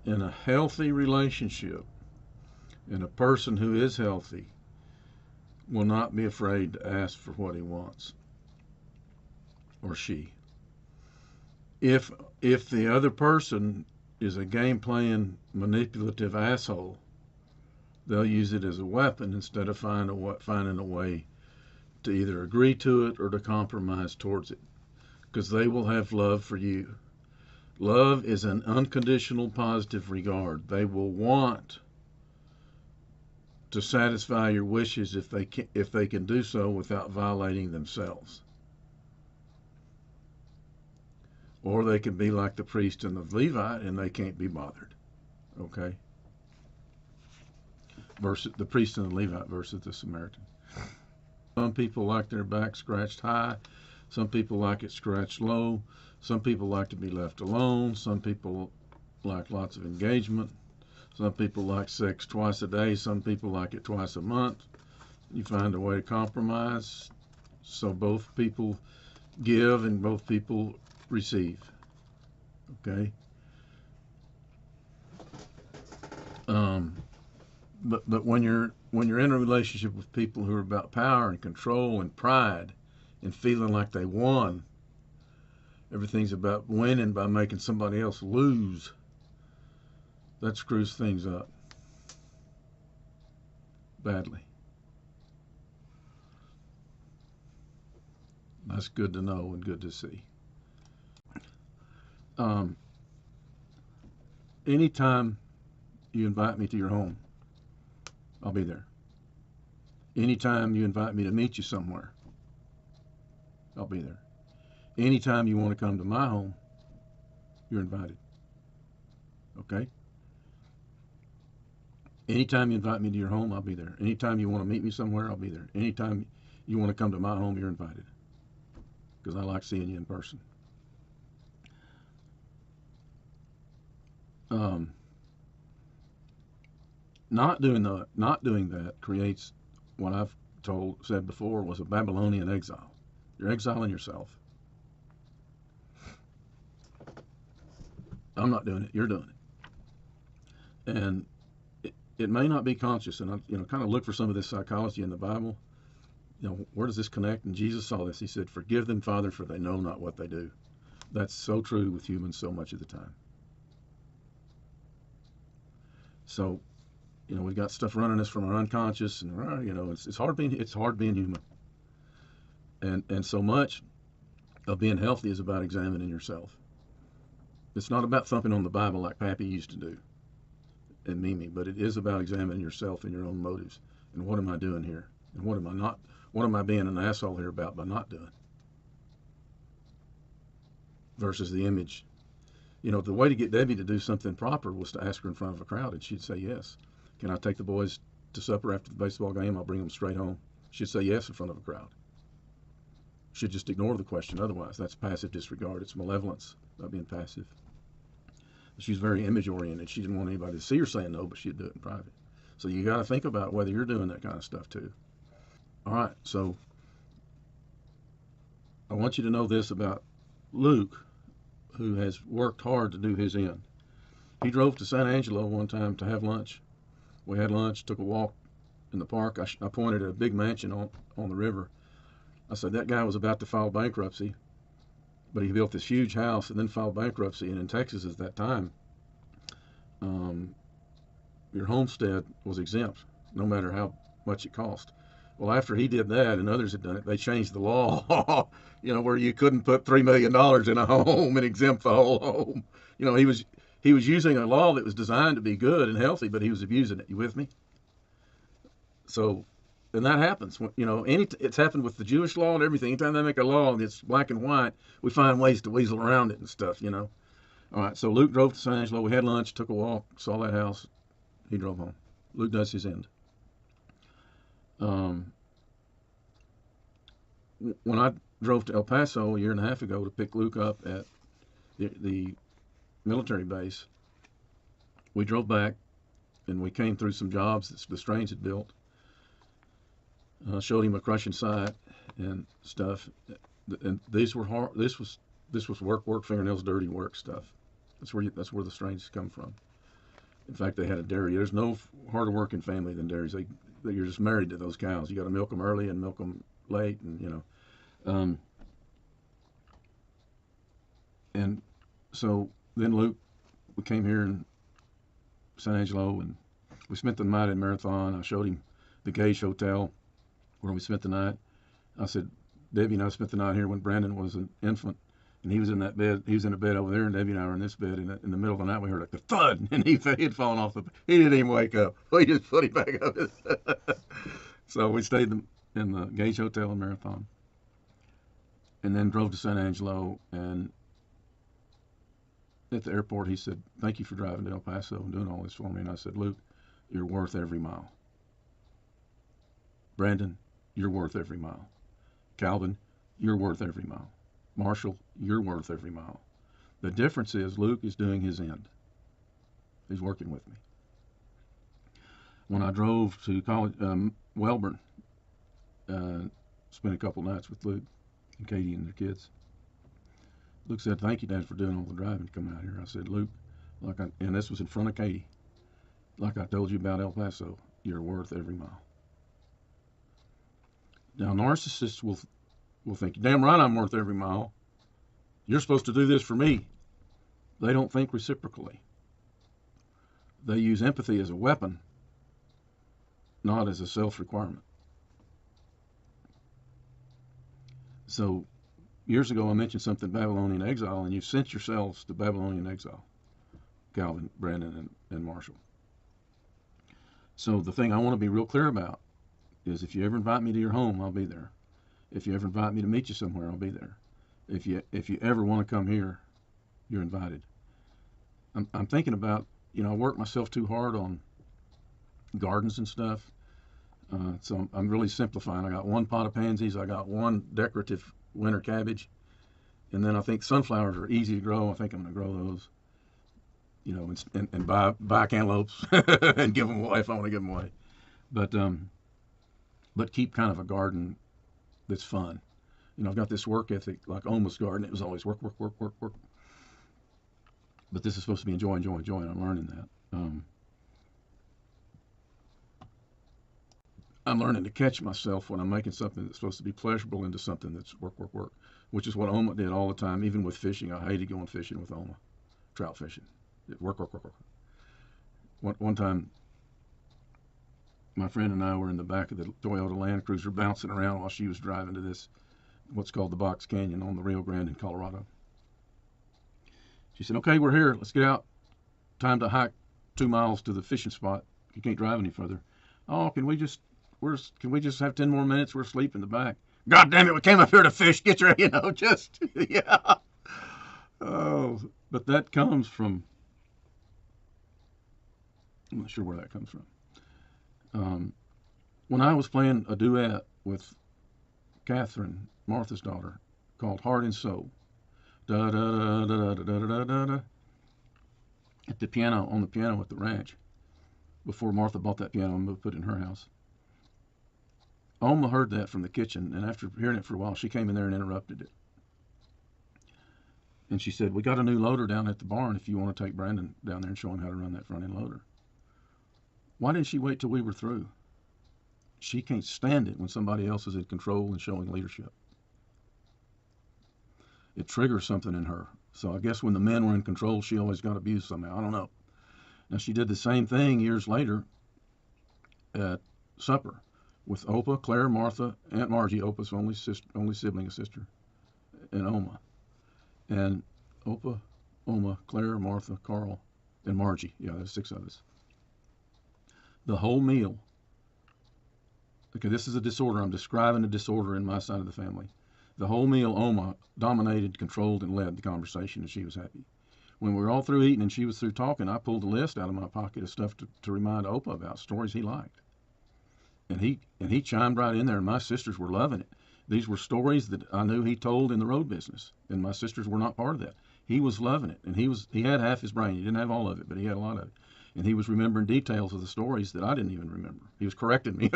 in a healthy relationship, and a person who is healthy will not be afraid to ask for what he wants, or she. If the other person is a game playing manipulative asshole, they'll use it as a weapon instead of finding a way to either agree to it or to compromise towards it, because they will have love for you. Love is an unconditional positive regard. They will want to satisfy your wishes if they can do so without violating themselves. Or they can be like the priest and the Levite, and they can't be bothered. Okay? Versus the priest and the Levite versus the Samaritan. Some people like their back scratched high. Some people like it scratched low. Some people like to be left alone. Some people like lots of engagement. Some people like sex twice a day. Some people like it twice a month. You find a way to compromise so both people give and both people receive. Okay? But when you're in a relationship with people who are about power and control and pride and feeling like they won, everything's about winning by making somebody else lose, that screws things up badly. That's good to know and good to see. Anytime you invite me to your home, I'll be there. Anytime you invite me to meet you somewhere, I'll be there. Anytime you want to come to my home, you're invited. Okay? Anytime you invite me to your home, I'll be there. Anytime you want to meet me somewhere, I'll be there. Anytime you want to come to my home, you're invited. Because I like seeing you in person. Not doing that creates what I've said before was a Babylonian exile. You're exiling yourself. I'm not doing it. You're doing it. And it may not be conscious. And I, kind of look for some of this psychology in the Bible. Where does this connect? And Jesus saw this. He said, "Forgive them, Father, for they know not what they do." That's so true with humans so much of the time. So, we've got stuff running us from our unconscious, and it's hard being human. And so much of being healthy is about examining yourself. It's not about thumping on the Bible like Pappy used to do and Mimi, but it is about examining yourself and your own motives. And what am I doing here? And what am I being an asshole here about by not doing? Versus the image. The way to get Debbie to do something proper was to ask her in front of a crowd, and she'd say yes. Can I take the boys to supper after the baseball game? I'll bring them straight home. She'd say yes in front of a crowd. She'd just ignore the question otherwise. That's passive disregard. It's malevolence, not being passive. She's very image oriented. She didn't want anybody to see her saying no, but she'd do it in private. So you got to think about whether you're doing that kind of stuff too. All right, so I want you to know this about Luke, who has worked hard to do his end. He drove to San Angelo one time to have lunch. We had lunch, took a walk in the park. I pointed at a big mansion on the river. I said, that guy was about to file bankruptcy, but he built this huge house and then filed bankruptcy. And in Texas at that time, your homestead was exempt, no matter how much it cost. Well, after he did that and others had done it, they changed the law, where you couldn't put $3 million in a home and exempt the whole home. He was using a law that was designed to be good and healthy, but he was abusing it. You with me? So, and that happens. It's happened with the Jewish law and everything. Anytime they make a law and it's black and white, we find ways to weasel around it and stuff, All right, so Luke drove to San Angelo. We had lunch, took a walk, saw that house. He drove home. Luke does his end. When I drove to El Paso a year and a half ago to pick Luke up at the military base, we drove back and we came through some jobs that the Strange had built. Showed him a crushing site and stuff. And these were hard. This was work, fingernails dirty, work stuff. That's where the Strange come from. In fact, they had a dairy. There's no harder working family than dairies. You're just married to those cows. You got to milk them early and milk them late, and and so then Luke, we came here in San Angelo, and we spent the night in Marathon. I showed him the Gage Hotel where we spent the night. I said, Debbie and I spent the night here when Brandon was an infant, and he was in that bed. He was in a bed over there, and Debbie and I were in this bed. And in the middle of the night, we heard like the thud, and he had fallen off the bed. He didn't even wake up. We just put him back up. So we stayed in the Gage Hotel in Marathon, and then drove to San Angelo. And at the airport, he said, "Thank you for driving to El Paso and doing all this for me." And I said, "Luke, you're worth every mile. Brandon, you're worth every mile. Calvin, you're worth every mile. Marshall, you're worth every mile. The difference is Luke is doing his end. He's working with me." When I drove to college, Wellborn, spent a couple nights with Luke and Katie and their kids. Luke said, "Thank you, Dad, for doing all the driving to come out here." I said, "Luke, and this was in front of Katie, like I told you about El Paso, you're worth every mile." Now, narcissists will think, "Damn right I'm worth every mile. You're supposed to do this for me." They don't think reciprocally. They use empathy as a weapon, not as a self-requirement. So years ago I mentioned something Babylonian exile, and you've sent yourselves to Babylonian exile, Calvin, Brandon, and Marshall. So the thing I want to be real clear about is if you ever invite me to your home, I'll be there. If you ever invite me to meet you somewhere, I'll be there. If you ever want to come here, you're invited. I'm thinking about, I work myself too hard on gardens and stuff. So I'm really simplifying. I got one pot of pansies. I got one decorative winter cabbage. And then I think sunflowers are easy to grow. I think I'm going to grow those, and buy cantaloupes and give them away if I want to give them away. But keep kind of a garden that's fun. I've got this work ethic like Oma's garden. It was always work, work, work, work, work. But this is supposed to be enjoy, enjoy, enjoy, and I'm learning that. I'm learning to catch myself when I'm making something that's supposed to be pleasurable into something that's work, work, work, which is what Oma did all the time, even with fishing. I hated going fishing with Oma, trout fishing. Work, work, work, work. One time, my friend and I were in the back of the Toyota Land Cruiser bouncing around while she was driving to this, what's called the Box Canyon on the Rio Grande in Colorado. She said, "Okay, we're here. Let's get out. Time to hike 2 miles to the fishing spot. You can't drive any further." "Oh, can we just have 10 more minutes? We're asleep in the back." "God damn it, we came up here to fish. Get your, just, yeah." Oh, but that comes from, I'm not sure where that comes from. When I was playing a duet with Catherine, Martha's daughter, called Heart and Soul, da da da da da da da da da, at the piano, on the piano at the ranch, before Martha bought that piano and put it in her house. Oma heard that from the kitchen, and after hearing it for a while, she came in there and interrupted it. And she said, "We got a new loader down at the barn if you want to take Brandon down there and show him how to run that front end loader." Why didn't she wait till we were through? She can't stand it when somebody else is in control and showing leadership. It triggers something in her. So I guess when the men were in control, she always got abused somehow. I don't know. Now, she did the same thing years later at supper with Opa, Claire, Martha, Aunt Margie, Opa's only sibling, a sister, and Oma. And Opa, Oma, Claire, Martha, Carl, and Margie. Yeah, there's 6 of us. The whole meal. Okay, this is a disorder. I'm describing a disorder in my side of the family. The whole meal, Oma dominated, controlled, and led the conversation, and she was happy. When we were all through eating and she was through talking, I pulled a list out of my pocket of stuff to remind Opa about stories he liked. And he chimed right in there, and my sisters were loving it. These were stories that I knew he told in the road business, and my sisters were not part of that. He was loving it, and he had half his brain. He didn't have all of it, but he had a lot of it. And he was remembering details of the stories that I didn't even remember. He was correcting me.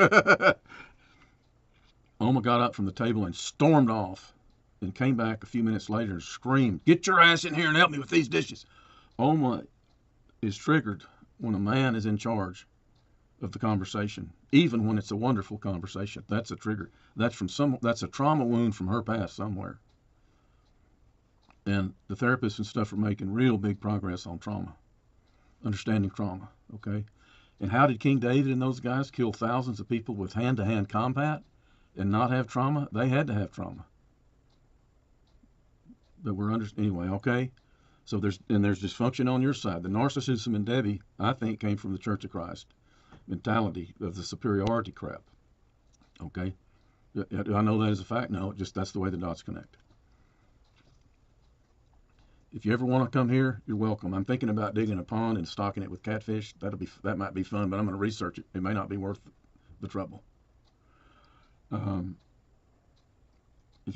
Oma got up from the table and stormed off and came back a few minutes later and screamed, "Get your ass in here and help me with these dishes." Oma is triggered when a man is in charge of the conversation, even when it's a wonderful conversation, that's a trigger. That's a trauma wound from her past somewhere. And the therapists and stuff are making real big progress on trauma, understanding trauma. Okay. And how did King David and those guys kill thousands of people with hand-to-hand combat and not have trauma? They had to have trauma. But anyway, okay? So there's dysfunction on your side. The narcissism in Debbie, I think, came from the Church of Christ mentality of the superiority crap. Okay? Do I know that as a fact? No, just that's the way the dots connect. If you ever want to come here, you're welcome. I'm thinking about digging a pond and stocking it with catfish. That might be fun, but I'm going to research it. It may not be worth the trouble. If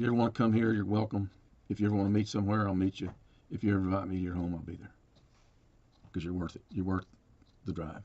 you ever want to come here, you're welcome. If you ever want to meet somewhere, I'll meet you. If you ever invite me to your home, I'll be there. Because you're worth it. You're worth the drive.